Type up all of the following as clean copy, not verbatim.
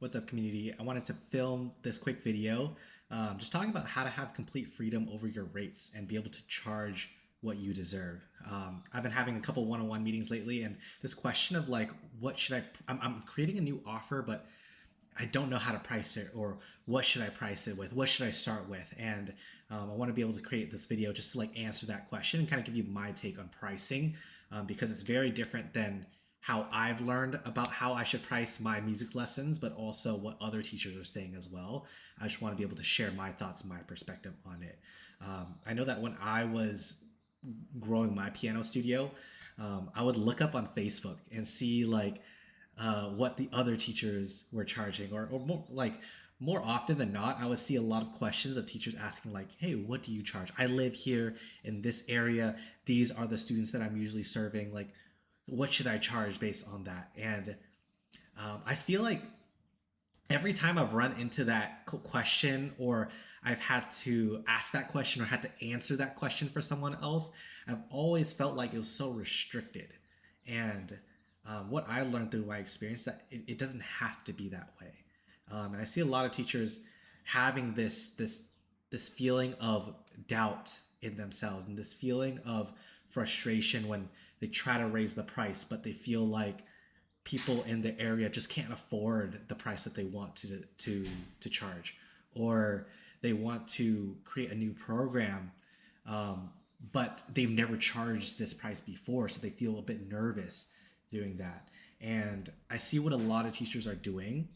What's up, community? I wanted to film this quick video just talking about how to have complete freedom over your rates and be able to charge what you deserve. I've been having a couple one-on-one meetings lately, and this question of like, what should I'm creating a new offer, but I don't know how to price it, or what should I price it with? What should I start with? And I want to be able to create this video just to like answer that question and kind of give you my take on pricing, because it's very different than how I've learned about how I should price my music lessons, but also what other teachers are saying as well. I just want to be able to share my thoughts and my perspective on it. I know that when I was growing my piano studio, I would look up on Facebook and see like what the other teachers were charging, or more like more often than not, I would see a lot of questions of teachers asking like, "Hey, what do you charge? I live here in this area. These are the students that I'm usually serving. Like, what should I charge based on that?" And I feel like every time I've run into that question, or I've had to ask that question or had to answer that question for someone else, I've always felt like it was so restricted. And what I learned through my experience, that it doesn't have to be that way. And I see a lot of teachers having this feeling of doubt in themselves, and this feeling of frustration when they try to raise the price, but they feel like people in the area just can't afford the price that they want to charge, or they want to create a new program, but they've never charged this price before, so they feel a bit nervous doing that. And I see what a lot of teachers are doing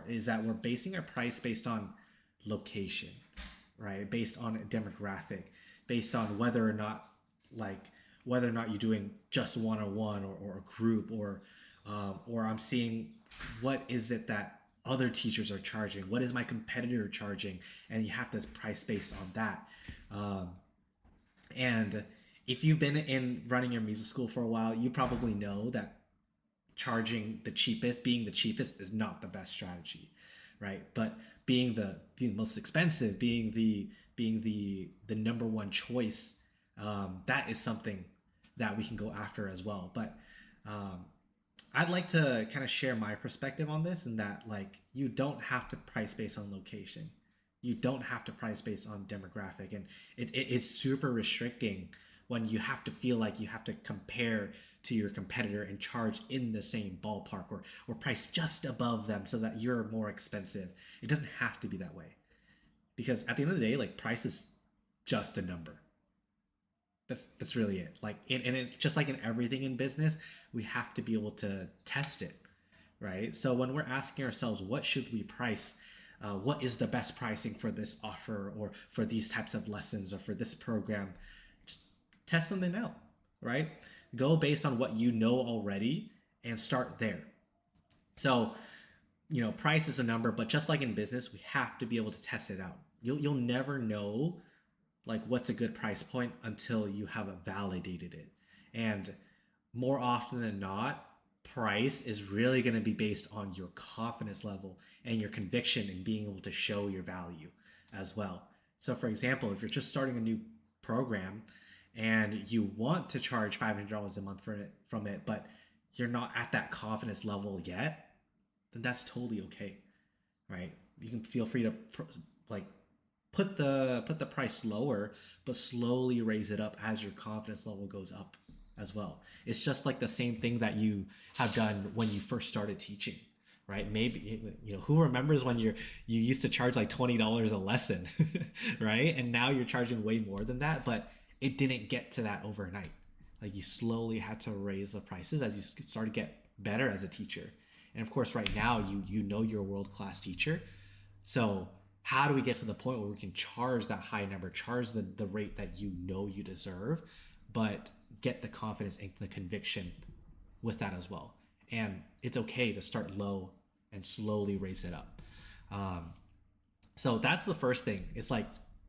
is that we're basing our price based on location, right? Based on a demographic, based on whether or not you're doing just one-on-one, or a group, or I'm seeing what is it that other teachers are charging, what is my competitor charging, and you have to price based on that. And if you've been in running your music school for a while, you probably know that being the cheapest is not the best strategy, right? But being the most expensive, being the number one choice, that is something that we can go after as well. But I'd like to kind of share my perspective on this, and that like, you don't have to price based on location. You don't have to price based on demographic, and it's super restricting when you have to feel like you have to compare to your competitor and charge in the same ballpark, or price just above them so that you're more expensive. It doesn't have to be that way, because at the end of the day, like, price is just a number. That's really it. Like, and it, just like in everything in business, we have to be able to test it, right? So when we're asking ourselves, what should we price? What is the best pricing for this offer, or for these types of lessons, or for this program? Just test something out, right? Go based on what you know already and start there. So, price is a number, but just like in business, we have to be able to test it out. You'll never know like what's a good price point until you have validated it. And more often than not, price is really going to be based on your confidence level and your conviction in being able to show your value as well. So for example, if you're just starting a new program and you want to charge $500 a month from it, but you're not at that confidence level yet, then that's totally okay, right? You can feel free to like put the price lower, but slowly raise it up as your confidence level goes up as well. It's just like the same thing that you have done when you first started teaching, right? Maybe, who remembers when you used to charge like $20 a lesson, right? And now you're charging way more than that, but it didn't get to that overnight. Like, you slowly had to raise the prices as you start to get better as a teacher. And of course, right now, you're a world-class teacher. So how do we get to the point where we can charge that high number, charge the rate that you deserve, but get the confidence and the conviction with that as well? And it's okay to start low and slowly raise it up. So that's the first thing. It's like,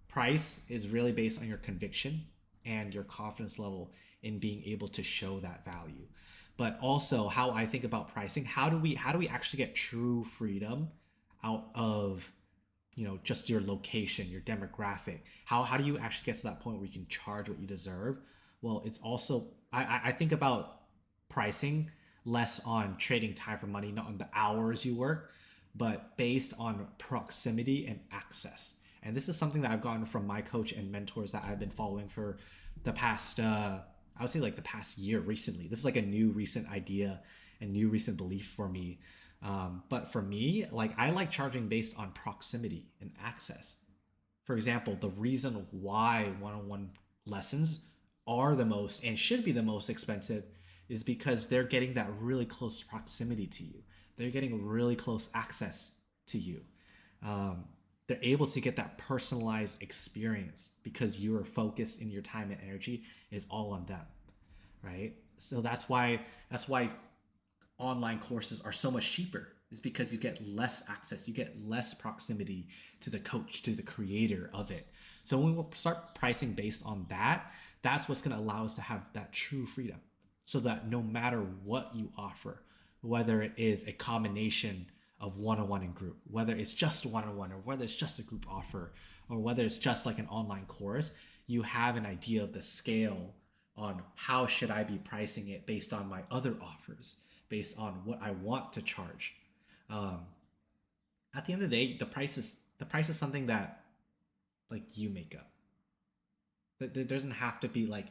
price is really based on your conviction and your confidence level in being able to show that value. But also, how I think about pricing, how do we actually get true freedom out of just your location, your demographic? How do you actually get to that point where you can charge what you deserve? Well, it's also, I think about pricing less on trading time for money, not on the hours you work, but based on proximity and access. And this is something that I've gotten from my coach and mentors that I've been following for the past, I would say like the past year recently. This is like a new recent idea and new recent belief for me. But for me, like I like charging based on proximity and access. For example, the reason why one-on-one lessons are the most and should be the most expensive is because they're getting that really close proximity to you. They're getting really close access to you. Um, they're able to get that personalized experience because your focus and your time and energy is all on them, right? So that's why online courses are so much cheaper. Is because you get less access, you get less proximity to the coach, to the creator of it. So when we start pricing based on that, that's what's going to allow us to have that true freedom. So that no matter what you offer, whether it is a combination of one-on-one and group, whether it's just one-on-one or whether it's just a group offer, or whether it's just like an online course, you have an idea of the scale on how should I be pricing it based on my other offers, based on what I want to charge. Um, at the end of the day, the price is something that like you make up. There doesn't have to be like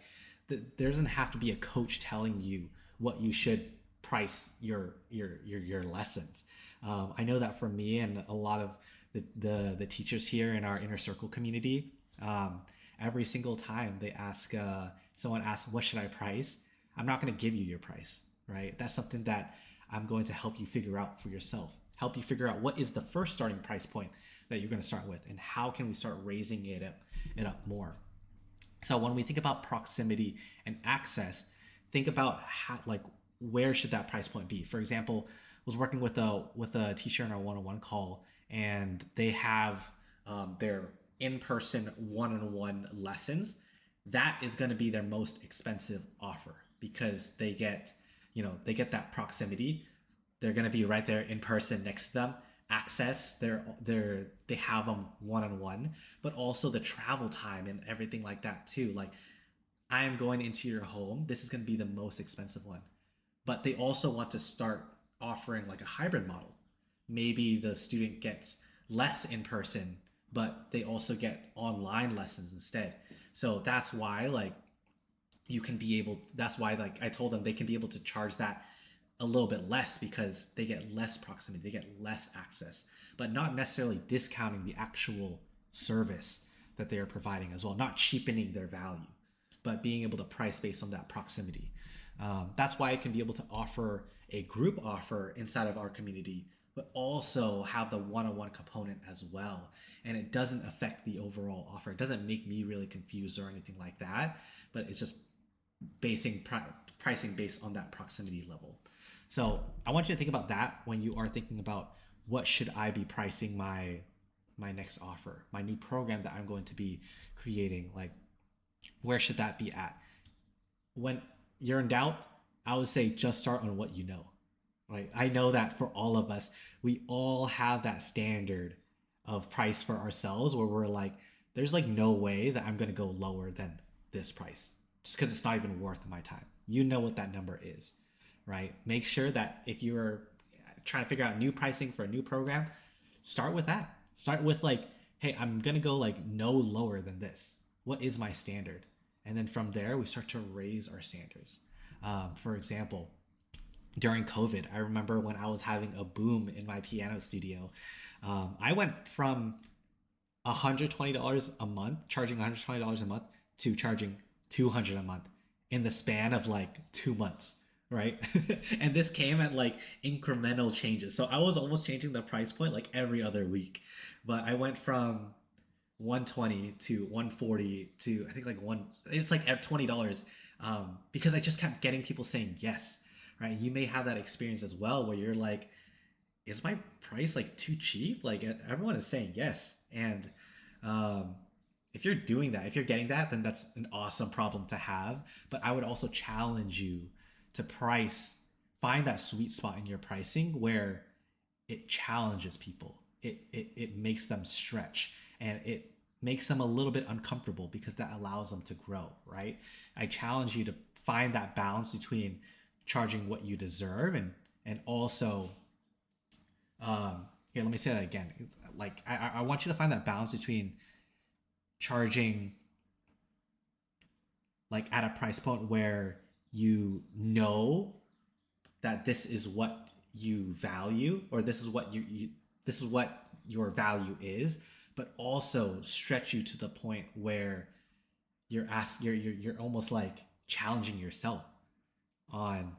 there doesn't have to be a coach telling you what you should price your lessons. I know that for me and a lot of the teachers here in our inner circle community, um, every single time they ask someone asks what should I price, I'm not going to give you your price, right? That's something that I'm going to help you figure out for yourself. Help you figure out what is the first starting price point that you're going to start with, and how can we start raising it up more. So when we think about proximity and access, think about how like where should that price point be. For example, I was working with a teacher in our one-on-one call, and they have their in-person one-on-one lessons. That is going to be their most expensive offer because they get that proximity. They're going to be right there in person next to them. Access, they have them one on one, but also the travel time and everything like that too. Like I am going into your home. This is going to be the most expensive one. But they also want to start offering like a hybrid model. Maybe the student gets less in person, but they also get online lessons instead. So that's why like I told them they can be able to charge that a little bit less because they get less proximity, they get less access, but not necessarily discounting the actual service that they are providing as well, not cheapening their value, but being able to price based on that proximity. That's why I can be able to offer a group offer inside of our community, but also have the one-on-one component as well. And it doesn't affect the overall offer. It doesn't make me really confused or anything like that, but it's just pricing based on that proximity level. So I want you to think about that when you are thinking about what should I be pricing my next offer, my new program that I'm going to be creating. Like, where should that be at? When you're in doubt, I would say just start on what you know. Right? I know that for all of us, we all have that standard of price for ourselves where we're like, there's like no way that I'm going to go lower than this price just because it's not even worth my time. You know what that number is, right? Make sure that if you're trying to figure out new pricing for a new program, start with that. Start with like, hey, I'm going to go like no lower than this. What is my standard? And then from there, we start to raise our standards. For example, during COVID, I remember when I was having a boom in my piano studio, I went from $120 a month, charging $120 a month, to charging $200 a month in the span of like 2 months, right? And this came at like incremental changes. So I was almost changing the price point like every other week, but I went from 120 to 140 to I think like it's like at $20, because I just kept getting people saying yes, right? You may have that experience as well where you're like, is my price like too cheap? Like everyone is saying yes. And um, if you're doing that, if you're getting that, then that's an awesome problem to have. But I would also challenge you to find that sweet spot in your pricing where it challenges people. It makes them stretch, and it makes them a little bit uncomfortable because that allows them to grow, right? I challenge you to find that balance between charging what you deserve and also Here, let me say that again. It's like I want you to find that balance between charging like at a price point where you know that this is what you value, or this is what this is what your value is, but also stretch you to the point where you're almost like challenging yourself on,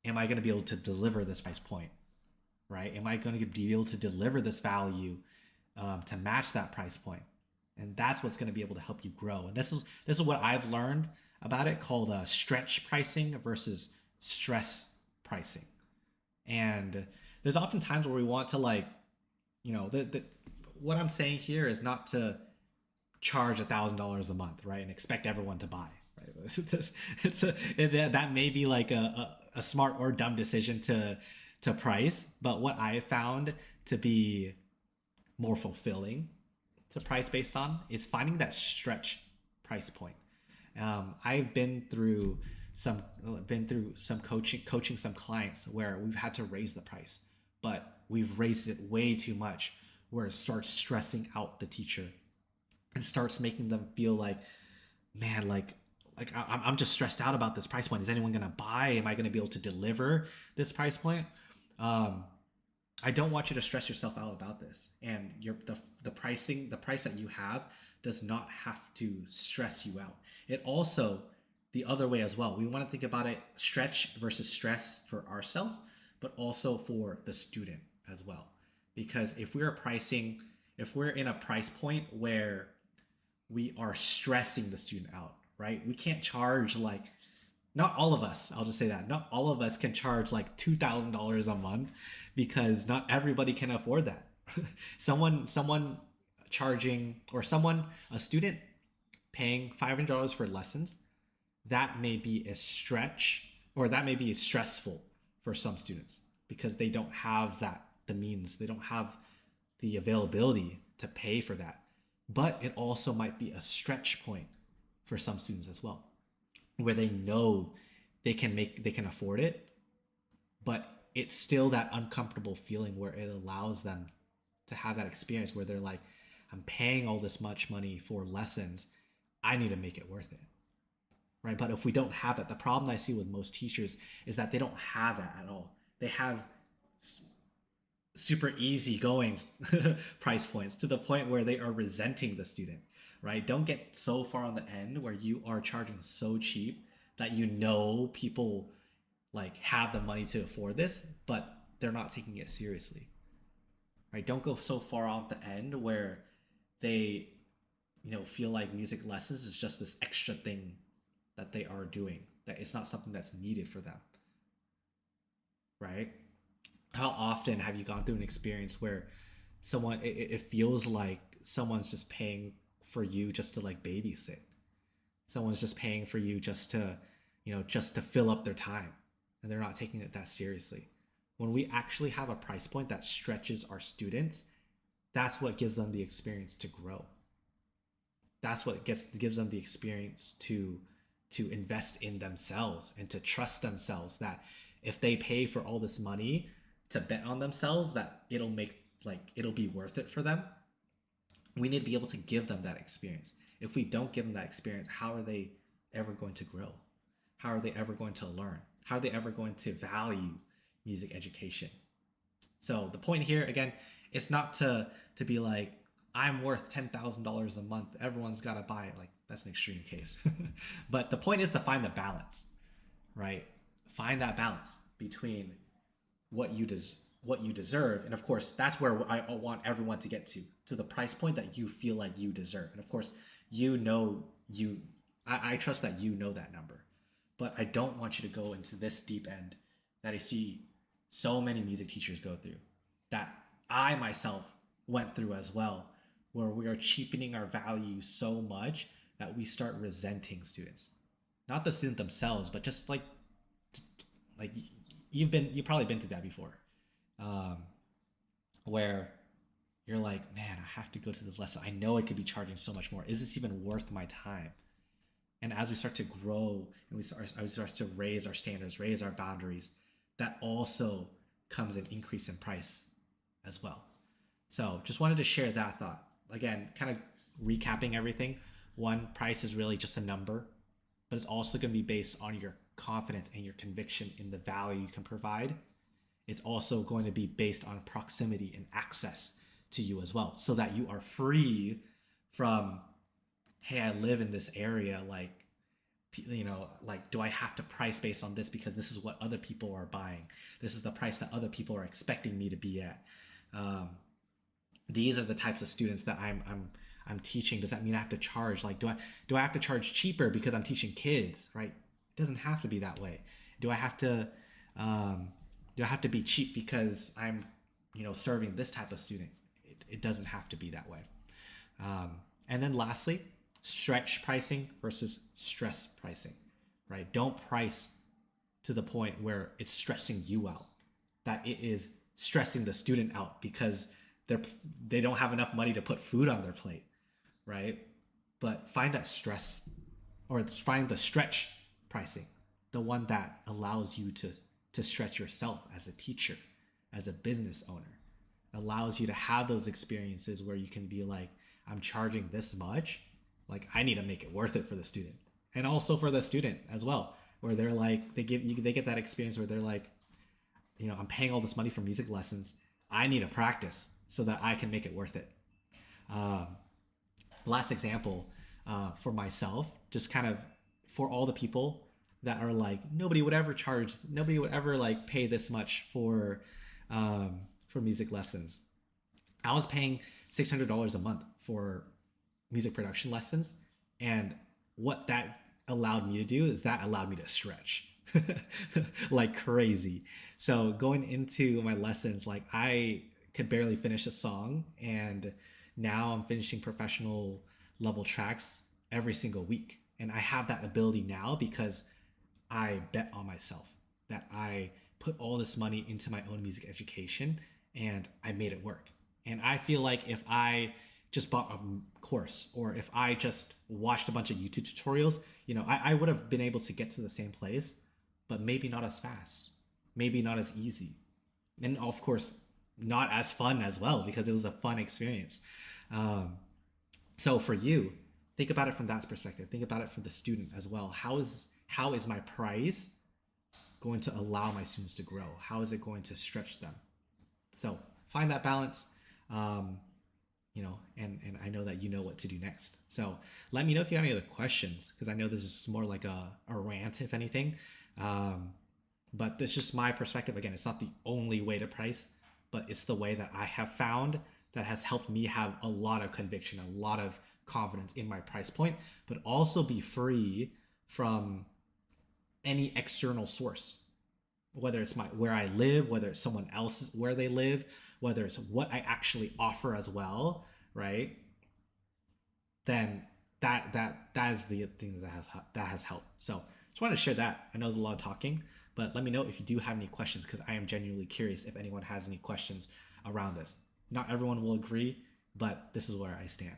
am I going to be able to deliver this price point, right? Am I going to be able to deliver this value to match that price point? And that's what's going to be able to help you grow. And this is what I've learned about it, called stretch pricing versus stress pricing. And there's often times where we want to, like, what I'm saying here is not to charge $1,000 a month, right, and expect everyone to buy, right? That may be like a smart or dumb decision to price, but what I found to be more fulfilling to price based on is finding that stretch price point. I've been through some coaching some clients where we've had to raise the price, but we've raised it way too much, where it starts stressing out the teacher and starts making them feel like, man, I'm just stressed out about this price point. Is anyone gonna buy? Am I gonna be able to deliver this price point? I don't want you to stress yourself out about this. And the price that you have does not have to stress you out. It also, the other way as well. We want to think about it, stretch versus stress for ourselves, but also for the student as well. Because if we're in a price point where we are stressing the student out, right? We can't charge like, not all of us, I'll just say that, not all of us can charge like $2,000 a month, because not everybody can afford that. someone charging, or a student paying $500 for lessons, that may be a stretch, or that may be stressful for some students, because they don't have the means, they don't have the availability to pay for that. But it also might be a stretch point for some students as well, where they know they can afford it, but it's still that uncomfortable feeling where it allows them to have that experience where they're like, I'm paying all this much money for lessons, I need to make it worth it, right? But if we don't have that, the problem I see with most teachers is that they don't have that at all. They have super easy going price points, to the point where they are resenting the student, right? Don't get so far on the end where you are charging so cheap that people like have the money to afford this, but they're not taking it seriously, right? Don't go so far off the end where they feel like music lessons is just this extra thing that they are doing, that it's not something that's needed for them, right? How often have you gone through an experience where it feels like someone's just paying for you just to like babysit, someone's just paying for you just to fill up their time, and they're not taking it that seriously? When we actually have a price point that stretches our students, that's what gives them the experience to grow. That's what gives them the experience to invest in themselves and to trust themselves, that if they pay for all this money to bet on themselves, that it'll be worth it for them. We need to be able to give them that experience. If we don't give them that experience, how are they ever going to grow? How are they ever going to learn? How are they ever going to value music education? So the point here, again, it's not to be like, I'm worth $10,000 a month, everyone's got to buy it. Like, that's an extreme case. But the point is to find the balance, right? Find that balance between what you deserve, and of course that's where I want everyone to get to the price point that you feel like you deserve. And of course, I trust that you know that number, but I don't want you to go into this deep end that I see so many music teachers go through, that I myself went through as well, where we are cheapening our value so much that we start resenting students. Not the student themselves, but just like you've probably been through that before, where you're like, man, I have to go to this lesson, I know I could be charging so much more, is this even worth my time? And as we start to grow and we start to raise our standards, raise our boundaries, that also comes an increase in price, as well. So just wanted to share that thought. Again, kind of recapping everything. One, price is really just a number, but it's also going to be based on your confidence and your conviction in the value you can provide. It's also going to be based on proximity and access to you as well, so that you are free from, hey, I live in this area, like, like, do I have to price based on this because this is what other people are buying? This is the price that other people are expecting me to be at. Um, these are the types of students that I'm teaching. Does that mean I have to charge? Like, do I have to charge cheaper because I'm teaching kids? Right? It doesn't have to be that way. Do I have to um, do I have to be cheap because I'm serving this type of student? It doesn't have to be that way. And then lastly, stretch pricing versus stress pricing, right? Don't price to the point where it's stressing you out, that it is stressing the student out because they don't have enough money to put food on their plate, right? But find that stress, or find the stretch pricing, the one that allows you to stretch yourself as a teacher, as a business owner, allows you to have those experiences where you can be like, I'm charging this much, like I need to make it worth it for the student, and also for the student as well, where they're like, they get that experience where they're like, I'm paying all this money for music lessons, I need to practice so that I can make it worth it. um, Last example, for myself, just kind of for all the people that are like, nobody would ever like pay this much for music lessons. I was paying $600 a month for music production lessons, and what that allowed me to do is that allowed me to stretch like crazy. So going into my lessons, like I could barely finish a song, and now I'm finishing professional level tracks every single week. And I have that ability now because I bet on myself, that I put all this money into my own music education and I made it work. And I feel like if I just bought a course, or if I just watched a bunch of YouTube tutorials, I would have been able to get to the same place, but maybe not as fast, maybe not as easy, and of course not as fun as well, because it was a fun experience. Um, so for you, think about it from that perspective. Think about it from the student as well. How is my price going to allow my students to grow? How is it going to stretch them? So find that balance. um, and I know that you know what to do next. So let me know if you have any other questions, because I know this is more like a rant, if anything. Um, but that's just my perspective. Again, it's not the only way to price, but it's the way that I have found that has helped me have a lot of conviction, a lot of confidence in my price point, but also be free from any external source, whether it's where I live, whether it's someone else's where they live, whether it's what I actually offer as well, right? Then that is the thing that has helped. So just wanted to share that. I know there's a lot of talking, but let me know if you do have any questions, because I am genuinely curious if anyone has any questions around this. Not everyone will agree, but this is where I stand.